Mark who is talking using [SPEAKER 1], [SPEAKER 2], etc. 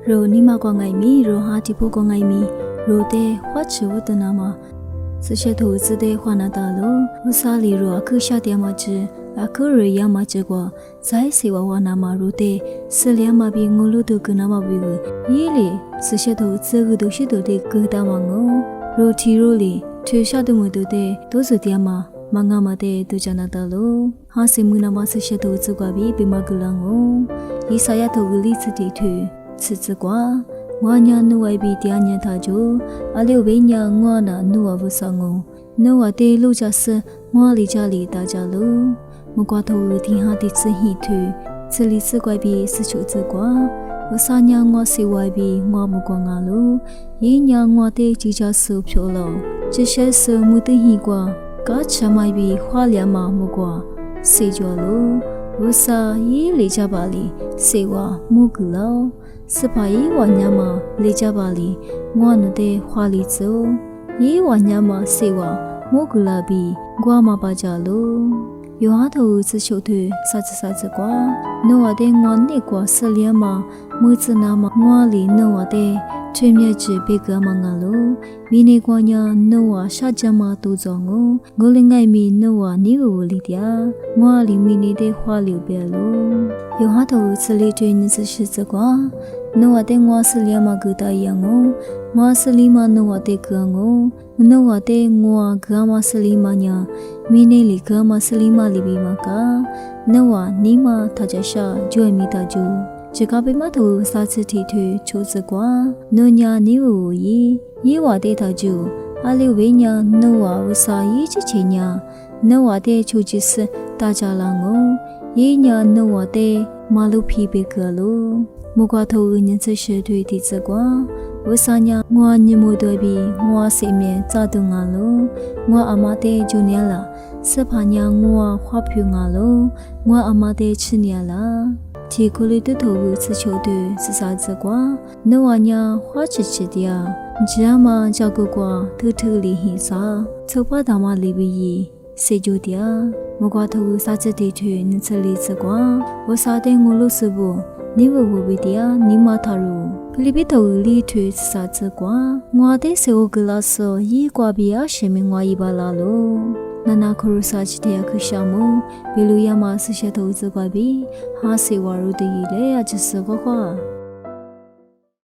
[SPEAKER 1] ro nima kwa ngai mi ro ha ti pho kwa ngai mi ro te hwa chu wa ta na ma se tho zi de hwa na ta lo usa li ro akhu sha de ma chi akhu ro ya ma chi kwa zai se wa na ma ro te se lia ma bi ngo lo tu ku na ma bi gu yi li se tho zi gu do shi do de ku ta ma ngo ro ti ro li che sha de mo do de do zu dia ma manga ma de tu jana ta lo ha se mu na ma se tho zi kwa bi bi ma gu la ngo yi sa ya tho gu li zi ti thu zi zi kwa ngwa nya nu wai bi tia nya tha jo a liu be nya ngwa na nu wa bu sa ngo nu wa te lu ja se ngwa li ja li ta ja lo mu kwa tho ti ha ti zi hi thu zi li zi kwai bi si chu zi kwa wa sa nya ngwa se wai bi ngwa mu kwa nga lo yi nya ngwa te ji ja su phyo lo ji she su mu te hi kwa ka cha mai bi hwa lia ma mu kwa se jo lo wa sa yi li ja ba li se wa mu gu loสบายวันยามาเลจาบาลีงวนเตฮวาลีโซยีวันยามาเสวาโมกุลาบีกวามาปาจาโลယောဟာသူစချိုသူစာစစာစကွာနောဝတဲ့ငွာနေကွာဆလျာမှာမွေးစနာမှာငွာလီနောဝတဲ့ချွေမြက်ချေဘေကမငါလိုမိနေကွာညာနောဝရှာကြမတူဇောငိုငိုလငိုင်မီနောဝနီဝဝလီတျာငွာလီမိနေတဲ့ဟွာလီပဲလိုယောဟာသူစလေးတွေနစရှိစကွာနောဝတဲ့ငွာဆလျာမှာကူတာယံငိုငွာဆလီမှာနောဝတဲ့ကံငိုနောဝတဲ့ငွာဂါမဆလီမှာညာမိနေလီဂါမဆလီမာလီဘီမာကာနောဝနီမာထကြရှာကျွဲမီတာကျူဂျကပိမတူစာချတီထွေချိုးစကွာနောညာနီဝယေဝတေထကျူအလိဝိညာနောဝဝစာယေချချေညာနောဝတေချိုချစ်စတာကြလာငုံယေညာနောဝတေမာလုဖီဘေကလိုမူကွာထူညင်ချရှိထွေတိစကွာဝဆာညာငွာညမိုတွေပြီးငွာစေမြဲစတုံငါလိုငွာအမတေဂျူနီလာစဖာညာငွာခွာဖြူငါလိုငွာအမတေချနီလာတီကိုလီတတူစချိုတေစစာစကွာနောဝညာခွာချစ်ချစ်တျာဂျာမကြောက်ကွာထူထူလီဟိစာချုပ်ပါတာမလီဘီစေဂျူတျာမကွာထူစာချစ်တီထွေနစလီစကွာဝဆာတေငိုလို့စဘူးနိဝဝဝီတျာနိမထာရူဖိလိပစ်တူလီထွေစာချကွာငွာတေစေဝဂလာဆောရီကွာဘီယာရှင်မငွာရီပါလာလို့နာနာခရုစာချတဲ့ခုရှာမဘီလူယာမဆရှတူစကွာဘီဟာစေဝရူတီလေအချစကွာ